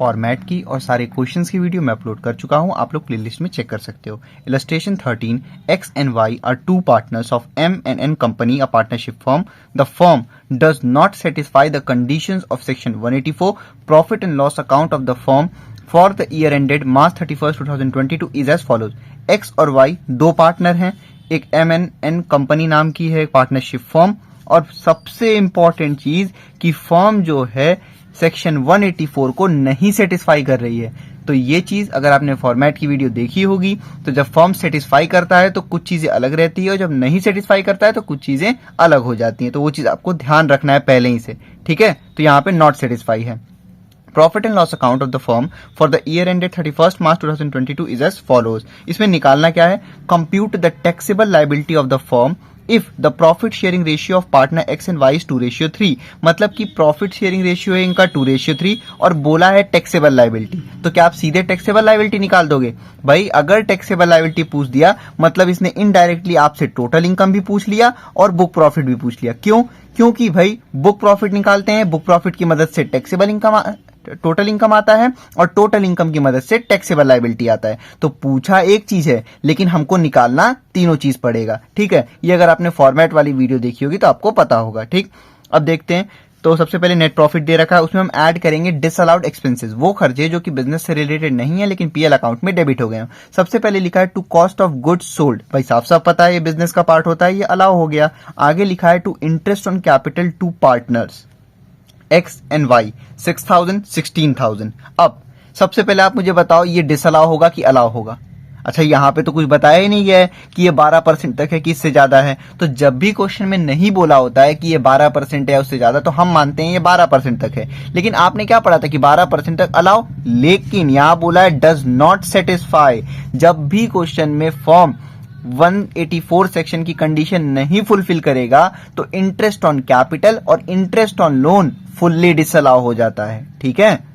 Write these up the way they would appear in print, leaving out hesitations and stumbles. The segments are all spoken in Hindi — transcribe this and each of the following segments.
फॉर्मेट की और सारे क्वेश्चंस की वीडियो मैं अपलोड कर चुका हूं, आप लोग प्लेलिस्ट में चेक कर सकते हो। Illustration 13, X and Y are two partners of M&N company, a partnership firm. The firm does not satisfy the conditions of section 184. Profit and loss account of the firm for the year ended March 31st 2022 is as follows. X और Y दो पार्टनर हैं, एक M&N कंपनी नाम की है पार्टनरशिप फर्म, और सबसे इंपॉर्टेंट चीज कि फर्म जो है सेक्शन 184 को नहीं सेटिस्फाई कर रही है। तो ये चीज अगर आपने फॉर्मेट की वीडियो देखी होगी तो जब फर्म सेटिस्फाई करता है तो कुछ चीजें अलग रहती है और जब नहीं सेटिस्फाई करता है तो कुछ चीजें अलग हो जाती हैं। तो वो चीज आपको ध्यान रखना है पहले ही से, ठीक है। तो यहाँ पे नॉट सेटिस्फाई है। Profit and loss account of the firm for the year ended 31st March 2022 is as follows. इसमें निकालना क्या है, compute the taxable liability of the firm if the profit sharing ratio of partner X and Y is 2:3। मतलब कि प्रॉफिट शेयरिंग रेशियो है इनका 2:3 और बोला है टैक्सेबल लायबिलिटी। तो क्या आप सीधे टैक्सेबल लायबिलिटी निकाल दोगे? भाई अगर टैक्सेबल लायबिलिटी पूछ दिया मतलब इसने इनडायरेक्टली आपसे टोटल इनकम भी पूछ लिया और बुक प्रॉफिट भी पूछ लिया। क्यों? क्योंकि भाई बुक प्रॉफिट निकालते हैं, बुक प्रॉफिट की मदद से टैक्सेबल इनकम टोटल इनकम आता है और टोटल इनकम की मदद से टैक्सेबल लायबिलिटी आता है। तो पूछा एक चीज है लेकिन हमको निकालना तीनों चीज पड़ेगा, ठीक है। ये अगर आपने फॉर्मेट वाली वीडियो देखी होगी तो आपको पता होगा, ठीक। अब देखते हैं। तो सबसे पहले नेट प्रॉफिट दे रखा है, उसमें हम ऐड करेंगे डिसअलाउड एक्सपेंसेस, वो खर्चे जो कि बिजनेस से रिलेटेड नहीं है लेकिन पीएल अकाउंट में डेबिट हो गए हैं। सबसे पहले लिखा है to cost of goods sold, भाई साफ साफ पता है ये बिजनेस का पार्ट होता है, ये अलाउ हो गया। आगे लिखा है to interest on capital to partners X and Y 6,000 16,000। अब सबसे पहले आप मुझे बताओ ये डिसअलाउ होगा कि अलाउ होगा? अच्छा यहाँ पे तो कुछ बताया ही नहीं गया है कि ये 12% तक है कि इससे ज्यादा है। तो जब भी क्वेश्चन में नहीं बोला होता है कि ये 12% है उससे ज्यादा तो हम मानते हैं ये 12% तक है। लेकिन आपने क्या पढ़ा था कि 12% तक अलाउ, लेकिन यहाँ बोला है डज नॉट सेटिस्फाई। जब भी क्वेश्चन में फॉर्म 184 सेक्शन की कंडीशन नहीं फुलफिल करेगा तो इंटरेस्ट ऑन कैपिटल और interest on loan fully disallow हो जाता है, ठीक है।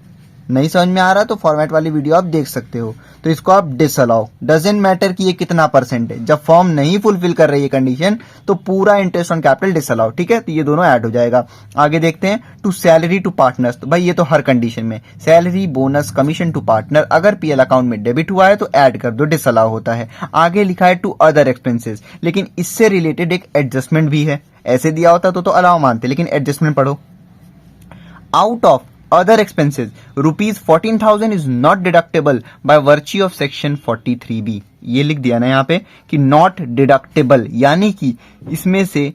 नहीं समझ में आ रहा तो फॉर्मेट वाली वीडियो आप देख सकते हो। तो इसको आप डिसअलाउ, डजंट मैटर कि ये कितना परसेंट है, जब फर्म नहीं फुलफिल कर रही है कंडीशन तो पूरा इंटरेस्ट ऑन कैपिटल डिसअलाउ, ठीक है। तो ये दोनों ऐड हो जाएगा। आगे देखते हैं टू सैलरी टू पार्टनर्स, तो भाई ये तो हर कंडीशन में salary bonus commission to partner अगर पीएल अकाउंट में डेबिट हुआ है तो ऐड कर दो, डिसअलाउ होता है। आगे लिखा है टू अदर एक्सपेंसेस, लेकिन इससे रिलेटेड एक एडजस्टमेंट भी है। ऐसे दिया होता तो अलाउ मानते, लेकिन एडजस्टमेंट पढ़ो। Out of other expenses rupees 14,000 is not deductible by virtue of section 43B। ये लिख दिया ना यहाँ पे कि not deductible, यानी कि इसमें से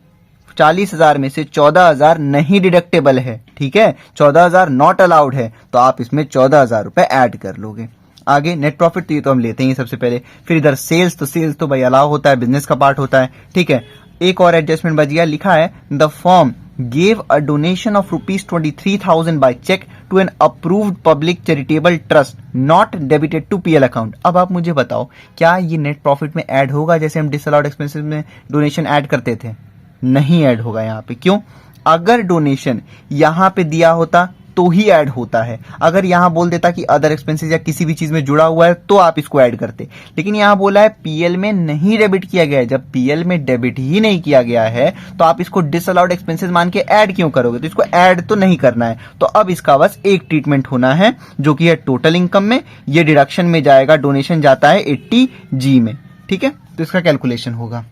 40,000 में से 14,000 नहीं डिडक्टेबल है, ठीक है। 14,000 नॉट अलाउड है तो आप इसमें 14,000 रुपए ऐड कर लोगे। आगे नेट प्रॉफिट तो ये तो हम लेते हैं सबसे पहले। फिर इधर सेल्स, तो सेल्स तो भाई अलाउ होता है, बिजनेस का पार्ट होता है, ठीक है। एक और एडजस्टमेंट बच गया, लिखा है the firm gave a donation of rupees 23,000 by check to an approved public charitable trust not debited to PL account। अब आप मुझे बताओ क्या ये नेट प्रॉफिट में ऐड होगा जैसे हम डिसअलाउड एक्सपेंसेस में डोनेशन ऐड करते थे? नहीं ऐड होगा यहाँ पे। क्यों? अगर डोनेशन यहाँ पे दिया होता तो ही ऐड होता है। अगर यहाँ बोल देता कि अदर एक्सपेंसेस या किसी भी चीज में जुड़ा हुआ है तो आप इसको ऐड करते, लेकिन यहाँ बोला है पीएल में नहीं डेबिट किया गया है। जब पीएल में डेबिट ही नहीं किया गया है तो आप इसको डिसअलाउड एक्सपेंसेस मान के ऐड क्यों करोगे? तो इसको ऐड तो नहीं करना है। तो अब इसका बस एक ट्रीटमेंट होना है जो कि है टोटल इनकम में, ये डिडक्शन में जाएगा, डोनेशन जाता है 80G में, ठीक है। तो इसका कैलकुलेशन होगा।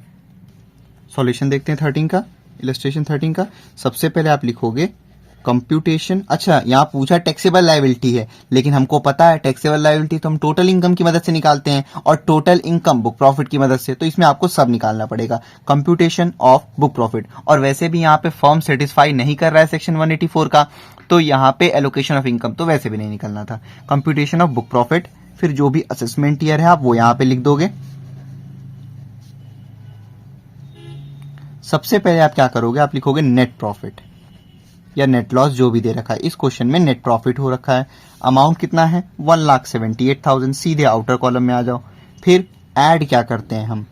सॉल्यूशन देखते हैं 13 का, इलस्ट्रेशन 13 का। सबसे पहले आप लिखोगे कंप्यूटेशन। अच्छा यहाँ पूछा टैक्सेबल लायबिलिटी है, लेकिन हमको पता है टैक्सेबल लायबिलिटी तो हम टोटल इनकम की मदद से निकालते हैं और टोटल इनकम बुक प्रॉफिट की मदद से, तो इसमें आपको सब निकालना पड़ेगा। कंप्यूटेशन ऑफ बुक प्रॉफिट, और वैसे भी यहाँ पे फर्म सेटिस्फाई नहीं कर रहा है सेक्शन 184 का, तो यहाँ पे एलोकेशन ऑफ इनकम तो वैसे भी नहीं निकलना था। कंप्यूटेशन ऑफ बुक प्रॉफिट, फिर जो भी असेसमेंट ईयर है आप वो यहाँ पे लिख दोगे। सबसे पहले आप क्या करोगे, आप लिखोगे नेट प्रॉफिट या नेट लॉस जो भी दे रखा है। इस क्वेश्चन में नेट प्रॉफिट हो रखा है, अमाउंट कितना है 1,78,000। सीधे आउटर कॉलम में आ जाओ। फिर ऐड क्या करते हैं हम,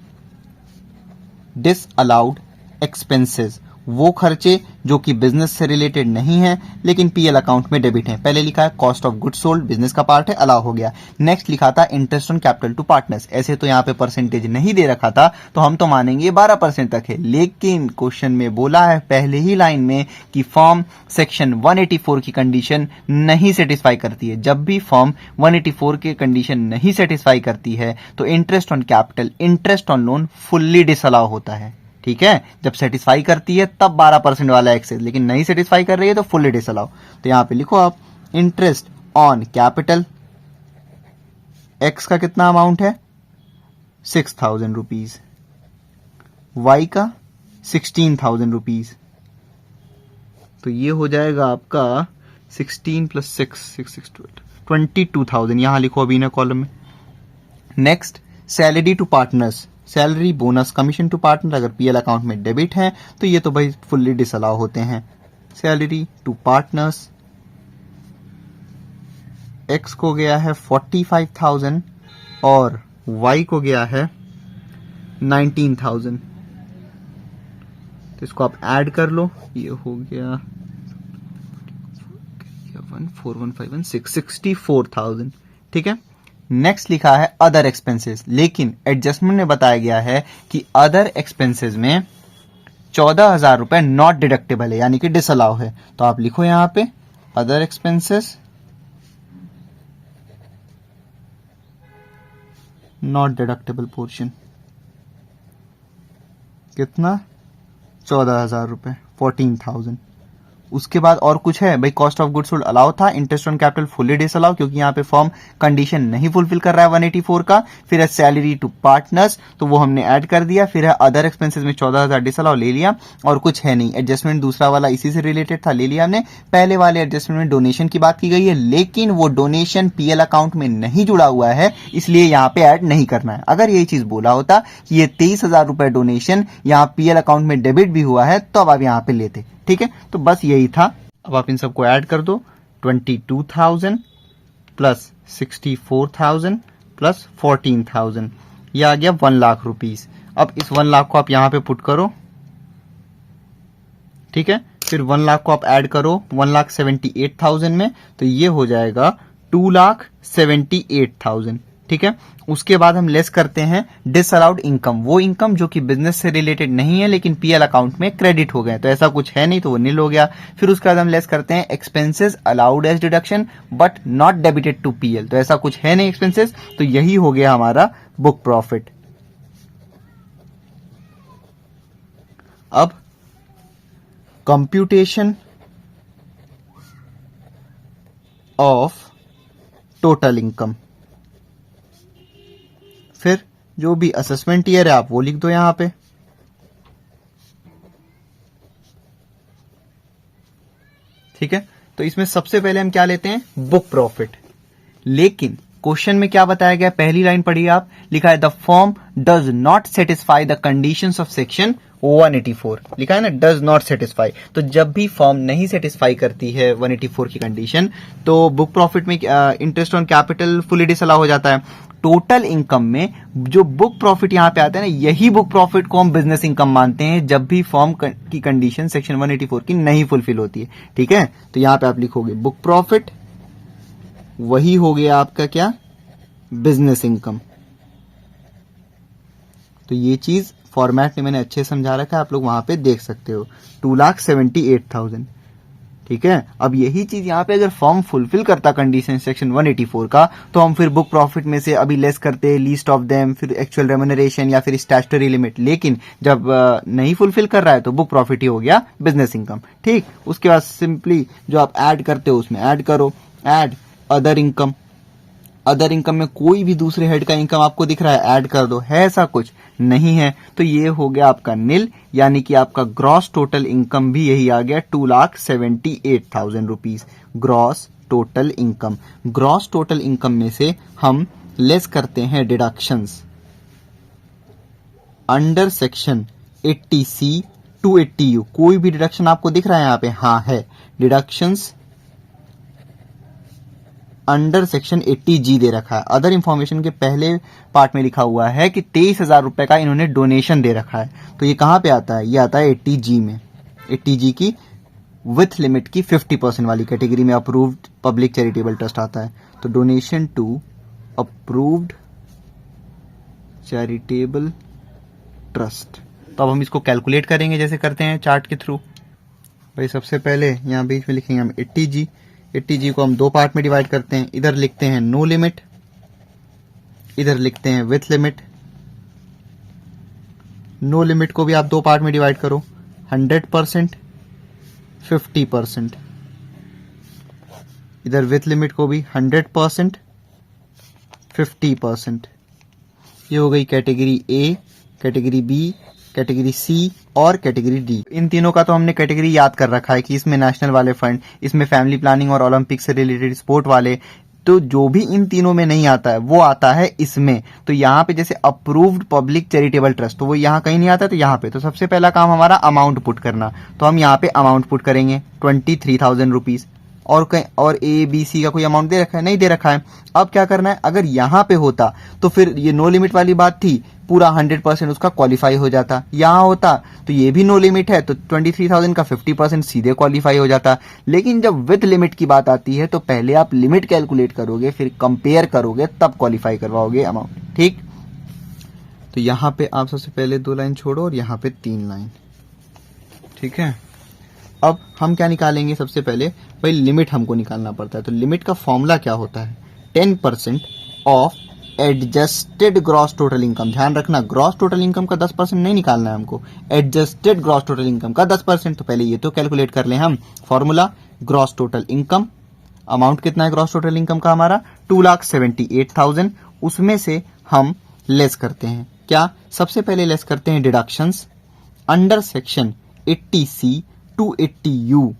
डिसअलाउड एक्सपेंसेस वो खर्चे जो कि बिजनेस से रिलेटेड नहीं है लेकिन पीएल अकाउंट में डेबिट है। पहले लिखा है cost of goods sold, business का पार्ट है, अलाउ हो गया। नेक्स्ट लिखा था interest on capital to partners. ऐसे तो यहाँ पे परसेंटेज नहीं दे रखा था तो हम तो मानेंगे 12% तक है, लेकिन क्वेश्चन में बोला है पहले ही लाइन में कि फर्म सेक्शन 184 की कंडीशन नहीं सेटिस्फाई करती है। जब भी फर्म 184 की कंडीशन नहीं सेटिस्फाई करती है तो interest on capital, interest on loan fully disallow होता है। ठीक है, जब सेटिस्फाई करती है तब 12% वाला एक्सेस, लेकिन नहीं सेटिस्फाई कर रही है तो फुल्ली डिसअलाउ। तो यहां पे लिखो आप इंटरेस्ट ऑन कैपिटल, एक्स का कितना अमाउंट है 6000 रुपीज, वाई का 16,000 रुपीज, तो ये हो जाएगा आपका 16 + 6 22,000। यहां लिखो अभी ना कॉलम में। Next salary to partners, salary, bonus, commission to partner अगर पीएल अकाउंट में डेबिट है तो ये तो भाई फुल्ली डिसअलाउ होते हैं। सैलरी टू पार्टनर्स, एक्स को गया है 45,000 और वाई को गया है 19,000, तो इसको आप ऐड कर लो, ये हो गया 64,000। ठीक है, नेक्स्ट लिखा है अदर एक्सपेंसेस, लेकिन एडजस्टमेंट में बताया गया है कि अदर एक्सपेंसेस में 14,000 रुपए नॉट डिडक्टेबल है, यानी कि डिसअलाउ है। तो आप लिखो यहां पे other expenses not deductible portion, कितना 14,000 रुपए, 14,000। उसके बाद और कुछ है भाई, cost of goods sold allow था, interest on capital fully disallow क्योंकि यहाँ पे फर्म कंडीशन नहीं फुलफिल कर रहा है 184 का। फिर है सैलरी टू पार्टनर्स, तो वो हमने ऐड कर दिया। फिर है अदर एक्सपेंसेस में 14,000 डिसअलाउ ले लिया, और कुछ है नहीं। एडजस्टमेंट दूसरा वाला इसी से रिलेटेड था, ले लिया हमने। पहले वाले एडजस्टमेंट में डोनेशन की बात की गई है, लेकिन वो डोनेशन पीएल अकाउंट में नहीं जुड़ा हुआ है, इसलिए यहाँ पे ऐड नहीं करना है। अगर यही चीज बोला होता कि ये 23,000 रुपए डोनेशन यहाँ पीएल अकाउंट में डेबिट भी हुआ है तो अब आप यहाँ पे लेते। ठीक है, तो बस यही था। अब आप इन सबको ऐड कर दो, 22,000 प्लस 64,000 प्लस 14,000, ये आ गया 1 लाख रुपीज। अब इस 1 लाख को आप यहां पे पुट करो, ठीक है। फिर 1 लाख को आप ऐड करो 1,78,000 में, तो ये हो जाएगा 2,78,000। ठीक है, उसके बाद हम लेस करते हैं डिसअलाउड इनकम, वो इनकम जो कि बिजनेस से रिलेटेड नहीं है लेकिन पीएल अकाउंट में क्रेडिट हो गए, तो ऐसा कुछ है नहीं तो वो नील हो गया। फिर उसके बाद हम लेस करते हैं expenses allowed as deduction but not debited to PL, तो ऐसा कुछ है नहीं एक्सपेंसेस, तो यही हो गया हमारा बुक प्रॉफिट। अब कंप्यूटेशन ऑफ टोटल इनकम, फिर जो भी असेसमेंट ईयर है आप वो लिख दो यहां पे। ठीक है, तो इसमें सबसे पहले हम क्या लेते हैं, बुक प्रॉफिट। लेकिन क्वेश्चन में क्या बताया गया, पहली लाइन पढ़िए आप, लिखा है the firm does not satisfy the conditions of section 184, लिखा है ना, डज नॉट सेटिस्फाई। तो जब भी फर्म नहीं सेटिस्फाई करती है 184 की कंडीशन, तो बुक प्रॉफिट में interest on capital fully disallow हो जाता है। टोटल इनकम में जो बुक प्रॉफिट यहां पे आता है ना, यही बुक प्रॉफिट को हम बिजनेस इनकम मानते हैं जब भी फर्म की कंडीशन सेक्शन 184 की नहीं फुलफिल होती है। ठीक है, तो यहां पे आप लिखोगे बुक प्रॉफिट, वही हो गया आपका क्या, बिजनेस इनकम। तो ये चीज फॉर्मेट में मैंने अच्छे समझा रखा है, आप लोग वहां पे देख सकते हो, 2,78,000। ठीक है, अब यही चीज यहाँ पे अगर फर्म फुलफिल करता कंडीशन सेक्शन 184 का, तो हम फिर बुक प्रॉफिट में से अभी लेस करते लीस्ट ऑफ देम, फिर एक्चुअल रेम्यूनरेशन या फिर स्टैट्यूटरी लिमिट। लेकिन जब नहीं फुलफिल कर रहा है तो बुक प्रॉफिट ही हो गया बिजनेस इनकम। ठीक, उसके बाद सिंपली जो आप ऐड करते हो उसमें ऐड करो, add other income. Other income में कोई भी दूसरे हेड का इनकम आपको दिख रहा है, ऐड कर दो, है ऐसा कुछ नहीं है, तो ये हो गया आपका नील, यानी कि आपका ग्रॉस टोटल इनकम भी यही आ गया 2,78,000 rupees. Gross total income, gross total income में से हम लेस करते हैं deductions under section 80C to 80U। कोई भी डिडक्शन आपको दिख रहा है यहाँ पे, हाँ है, डिडक्शंस अंडर सेक्शन 80G दे रखा है। अदर इंफॉर्मेशन के पहले पार्ट में लिखा हुआ है कि 23,000 रुपए का इन्होंने डोनेशन दे रखा है, तो ये कहां पे आता है, ये आता है 80G में। 80G की विथ लिमिट की 50% वाली कैटेगरी में अप्रूव्ड पब्लिक चैरिटेबल ट्रस्ट आता है। तो donation to approved charitable trust. तो अब हम इसको कैलकुलेट करेंगे जैसे करते हैं चार्ट के थ्रू। भाई सबसे पहले यहाँ बीच में लिखेंगे हम 80G। 80G को हम दो पार्ट में डिवाइड करते हैं, इधर लिखते हैं नो लिमिट, इधर लिखते हैं विथ लिमिट। नो लिमिट को भी आप दो पार्ट में डिवाइड करो, 100%, 50%। इधर विथ लिमिट को भी 100%, 50%। ये हो गई category A, category B, category C और कैटेगरी डी। इन तीनों का तो हमने कैटेगरी याद कर रखा है कि इसमें नेशनल वाले फंड, इसमें फैमिली प्लानिंग और ओलंपिक से रिलेटेड स्पोर्ट वाले। तो जो भी इन तीनों में नहीं आता है वो आता है इसमें। तो यहाँ पे जैसे अप्रूव्ड पब्लिक चैरिटेबल ट्रस्ट, तो वो यहाँ कहीं नहीं आता, तो यहाँ पे तो सबसे पहला काम हमारा अमाउंट पुट करना। तो हम यहाँ पे अमाउंट पुट करेंगे 23,000 रुपीज। और कहीं और ए बी सी का कोई अमाउंट दे रखा है? नहीं दे रखा है। अब क्या करना है, अगर यहाँ पे होता तो फिर ये नो लिमिट वाली बात थी, पूरा 100% उसका क्वालिफाई हो जाता। यहाँ होता तो ये भी नो लिमिट है, तो 23,000 का 50% सीधे क्वालिफाई हो जाता। लेकिन जब विथ लिमिट की बात आती है तो पहले आप लिमिट कैलकुलेट करोगे, फिर कंपेयर करोगे, तब क्वालिफाई करवाओगे अमाउंट। ठीक, तो यहाँ पे आप सबसे पहले 2 लाइन छोड़ो और यहाँ पे 3 लाइन। ठीक है, अब हम क्या निकालेंगे? सबसे पहले भाई लिमिट हमको निकालना पड़ता है। तो लिमिट का फॉर्मूला क्या होता है? 10% of adjusted gross total income. ध्यान रखना, ग्रॉस टोटल इनकम का 10% नहीं निकालना है हमको, एडजस्टेड ग्रॉस टोटल इनकम का 10%। तो पहले ये तो कैलकुलेट कर लें हम। Formula gross total income, amount कितना है ग्रॉस टोटल इनकम का हमारा? 2,78,000। उसमें से हम लेस करते हैं क्या? सबसे पहले लेस करते हैं deductions under section 80C to 80U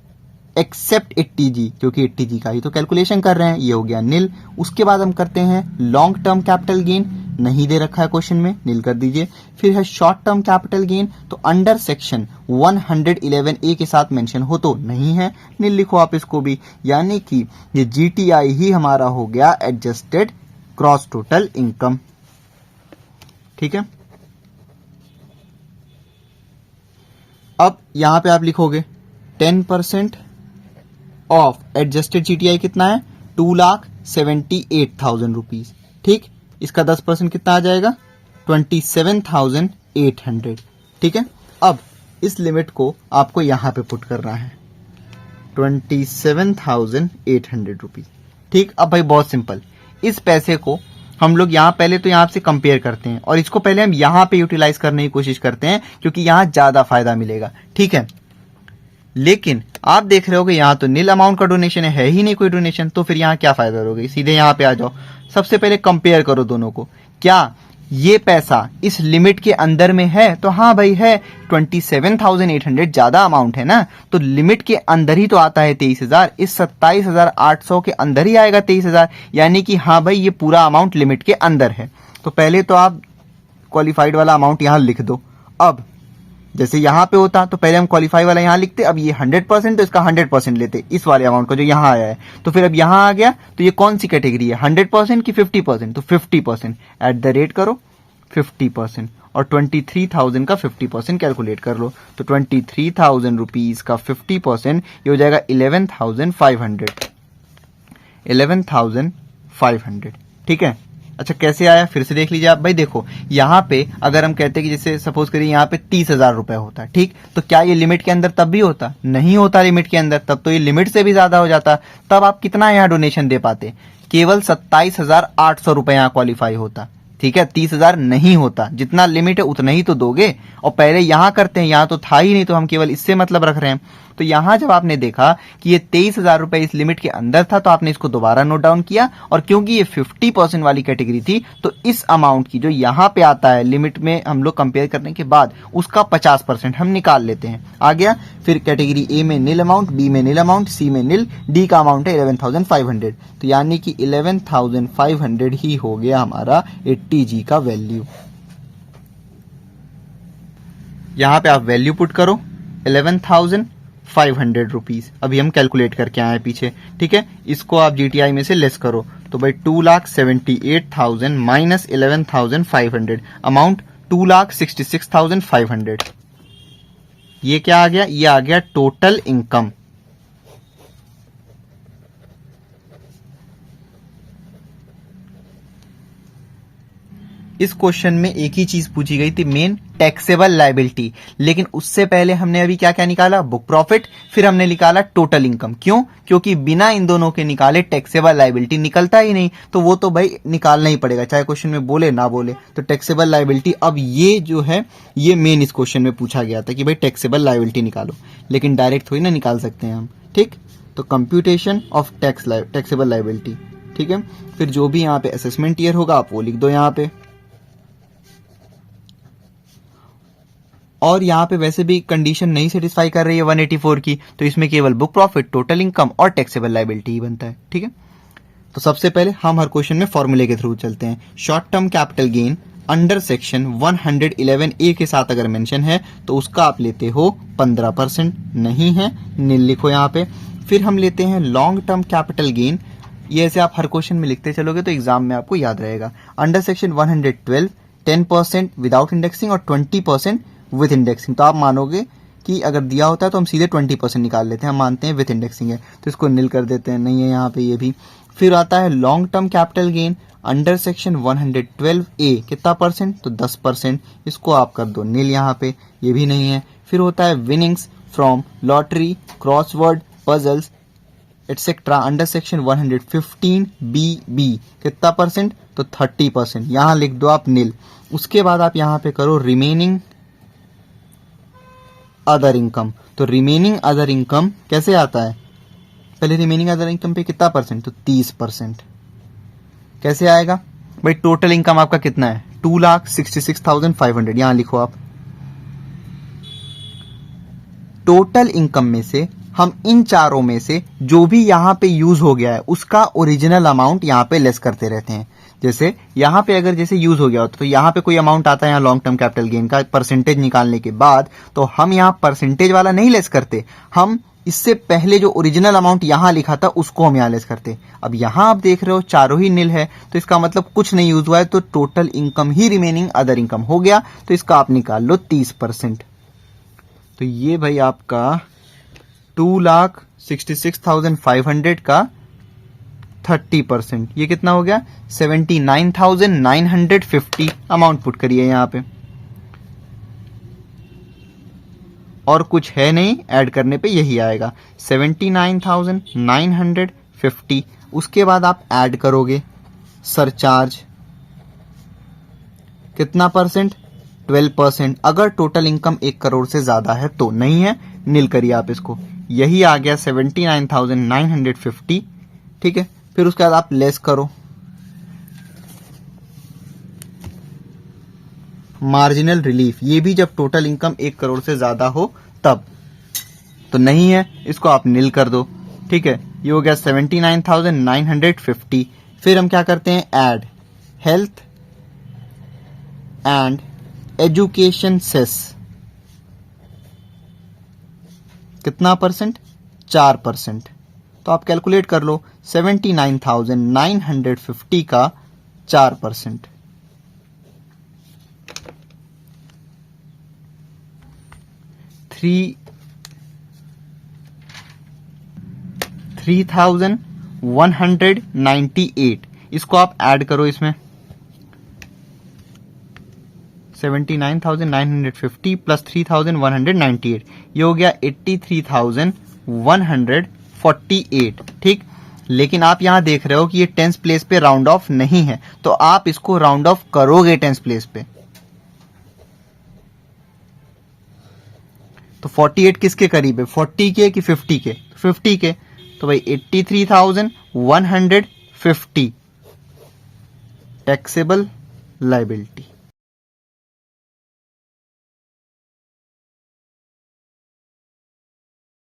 except 80G, क्योंकि 80G का ही तो कैलकुलेशन कर रहे हैं। ये हो गया नील। उसके बाद हम करते हैं लॉन्ग टर्म कैपिटल गेन, नहीं दे रखा है क्वेश्चन में, नील कर दीजिए। फिर है शॉर्ट टर्म कैपिटल गेन, तो अंडर सेक्शन 111A के साथ मेंशन हो तो नहीं है, नील लिखो आप इसको भी। यानी कि ये GTI ही हमारा हो गया एडजस्टेड ग्रॉस टोटल इनकम। ठीक है, अब यहां पे आप लिखोगे 10% ऑफ एडजस्टेड GTI कितना है? 2,78,000 रुपीज। ठीक, इसका 10% कितना आ जाएगा? 27,800। ठीक है, अब इस लिमिट को आपको यहां पे पुट करना है 27,800 रुपीज। ठीक, अब भाई बहुत सिंपल, इस पैसे को हम लोग यहाँ पहले तो यहाँ से कंपेयर करते हैं और इसको पहले हम यहाँ पे यूटिलाइज करने की कोशिश करते हैं, क्योंकि यहाँ ज्यादा फायदा मिलेगा। ठीक है, लेकिन आप देख रहे हो कि यहाँ तो नील अमाउंट का डोनेशन है ही नहीं कोई डोनेशन, तो फिर यहाँ क्या फायदा होगा? सीधे यहाँ पे आ जाओ, सबसे पहले कंपेयर करो दोनों को। क्या ये पैसा इस लिमिट के अंदर में है? तो हाँ भाई है, 27,800 ज्यादा अमाउंट है ना, तो लिमिट के अंदर ही तो आता है 23,000। इस 27,800 के अंदर ही आएगा 23,000, यानी कि हाँ भाई ये पूरा अमाउंट लिमिट के अंदर है। तो पहले तो आप क्वालिफाइड वाला अमाउंट यहां लिख दो। अब जैसे यहां पे होता तो पहले हम क्वालिफाई वाला यहां लिखते, अब ये 100% तो इसका 100% लेते इस वाले अमाउंट को जो यहां आया है। तो फिर अब यहां आ गया तो ये कौन सी कैटेगरी है, 100% की 50%? तो 50% एट द रेट करो 50% और 23,000 का 50% कैलकुलेट कर लो। तो 23,000 रुपीज का 50% ये हो जाएगा 11,500। 11,500। ठीक है, अच्छा कैसे आया फिर से देख लीजिए आप। भाई देखो यहाँ पे अगर हम कहते हैं कि जैसे सपोज करिए यहाँ पे 30,000 रुपए होता है, ठीक, तो क्या ये लिमिट के अंदर तब भी होता? नहीं होता लिमिट के अंदर, तब तो ये लिमिट से भी ज्यादा हो जाता। तब आप कितना यहाँ डोनेशन दे पाते? केवल 27,800 रुपए यहाँ क्वालिफाई होता। ठीक है, 30,000 नहीं होता, जितना लिमिट है उतना ही तो दोगे। और पहले यहां करते हैं, यहां तो था ही नहीं, तो हम केवल इससे मतलब रख रहे हैं। तो यहां जब आपने देखा कि ये 23,000 रुपए इस लिमिट के अंदर था, तो आपने इसको दोबारा नोट डाउन किया, और क्योंकि ये 50% वाली कैटेगरी थी, तो इस अमाउंट की जो यहां पे आता है लिमिट में हम लोग कंपेयर करने के बाद उसका 50% हम निकाल लेते हैं। आ गया। फिर कैटेगरी ए में नील अमाउंट, बी में नील अमाउंट, सी में नील, डी का अमाउंट है 11,500। तो यानी कि 11,500 ही हो गया हमारा 80G का वैल्यू। यहां पे आप वैल्यू पुट करो 11,500 रुपीज। अभी हम कैलकुलेट करके आए पीछे। ठीक है, इसको आप GTI में से लेस करो, तो भाई 2,78,000 माइनस 11,500, अमाउंट 2,66,500। ये क्या आ गया, ये आ गया टोटल इनकम। इस क्वेश्चन में एक ही चीज पूछी गई थी, मेन टैक्सेबल लायबिलिटी, लेकिन उससे पहले हमने अभी क्या क्या निकाला, बुक प्रॉफिट, फिर हमने निकाला टोटल इनकम। क्यों? क्योंकि बिना इन दोनों के निकाले टैक्सेबल लायबिलिटी निकलता ही नहीं, तो वो तो भाई निकालना ही पड़ेगा, चाहे क्वेश्चन में बोले ना बोले। तो टैक्सेबल लायबिलिटी, अब ये जो है ये मेन इस क्वेश्चन में पूछा गया था कि भाई टैक्सेबल लायबिलिटी निकालो, लेकिन डायरेक्ट थोड़ी ना निकाल सकते हैं हम, ठीक। तो कंप्यूटेशन ऑफ टैक्सेबल लायबिलिटी, ठीक है। फिर जो भी यहाँ पे असेसमेंट ईयर होगा आप वो लिख दो यहाँ पे। और यहाँ पे वैसे भी कंडीशन नहीं सेटिस्फाई कर रही है 184 की, तो इसमें केवल बुक प्रॉफिट, टोटल इनकम और टैक्सेबल लायबिलिटी ही बनता है, ठीक है। तो सबसे पहले हम हर क्वेश्चन में फॉर्मूले के थ्रू चलते हैं। Short term capital gain under section 111A के साथ अगर मेंशन है तो उसका आप लेते हो 15%, नहीं है नील लिखो यहाँ पे। फिर हम लेते हैं लॉन्ग टर्म कैपिटल गेन, ये ऐसे आप हर क्वेश्चन में लिखते चलोगे तो एग्जाम में आपको याद रहेगा। अंडर सेक्शन 112 10% विदाउट इंडेक्सिंग और 20% विथ इंडेक्सिंग। तो आप मानोगे कि अगर दिया होता है तो हम सीधे 20% निकाल लेते हैं, हम मानते हैं विथ इंडेक्सिंग है तो इसको नील कर देते हैं, नहीं है यहाँ पे ये भी। फिर आता है long term capital gain under section 112A, कितना परसेंट, तो 10%, इसको आप कर दो नील यहाँ पे, ये भी नहीं है। फिर होता है winnings from lottery, crossword, puzzles etcetera under section 115BB, कितना परसेंट, तो 30%, यहाँ लिख दो आप नील। उसके बाद आप यहाँ पे करो रिमेनिंग अदर इनकम। तो रिमेनिंग अदर इनकम कैसे आता है, पहले रिमेनिंग अदर इनकम पे कितना परसेंट, तो 30%। कैसे आएगा भाई, टोटल इनकम आपका कितना है, 2,66,500, यहां लिखो आप। टोटल इनकम में से हम इन चारों में से जो भी यहां पे यूज हो गया है उसका ओरिजिनल अमाउंट यहां पे लेस करते रहते हैं। जैसे यहां पे अगर जैसे यूज हो गया होता तो यहां पे कोई अमाउंट आता है यहाँ लॉन्ग टर्म कैपिटल गेन का परसेंटेज निकालने के बाद, तो हम यहां परसेंटेज वाला नहीं लेस करते, हम इससे पहले जो ओरिजिनल अमाउंट यहां लिखा था उसको हम यहां लेस करते। अब यहां आप देख रहे हो चारों ही नील है, तो इसका मतलब कुछ नहीं यूज हुआ है, तो टोटल इनकम ही रिमेनिंग अदर इनकम हो गया, तो इसका आप निकाल लो 30%। तो ये भाई आपका 2,66,500 का 30%, ये कितना हो गया, 79,950 अमाउंट पुट करिए यहाँ पे, और कुछ है नहीं, ऐड करने पे यही आएगा 79,950। उसके बाद आप ऐड करोगे सरचार्ज, कितना परसेंट, 12%। अगर टोटल इनकम 1 करोड़ से ज्यादा है तो, नहीं है नील करिए आप इसको, यही आ गया 79,950, ठीक है। फिर उसके बाद आप लेस करो मार्जिनल रिलीफ, ये भी जब टोटल इनकम 1 करोड़ से ज्यादा हो तब, तो नहीं है इसको आप नील कर दो, ठीक है। ये हो गया 79,950। फिर हम क्या करते हैं, add health and education cess, कितना परसेंट, 4%। तो आप कैलकुलेट कर लो 79,950 का 4%, 3,198। इसको आप ऐड करो इसमें, 79,950 प्लस 3,198, ये हो गया 83,148, ठीक। लेकिन आप यहां देख रहे हो कि ये टेंस प्लेस पे राउंड ऑफ नहीं है, तो आप इसको राउंड ऑफ करोगे टेंस प्लेस पे। तो 48 किसके करीब है, 40 के कि 50 के, 50 के, तो भाई 83,150 टैक्सेबल लायबिलिटी।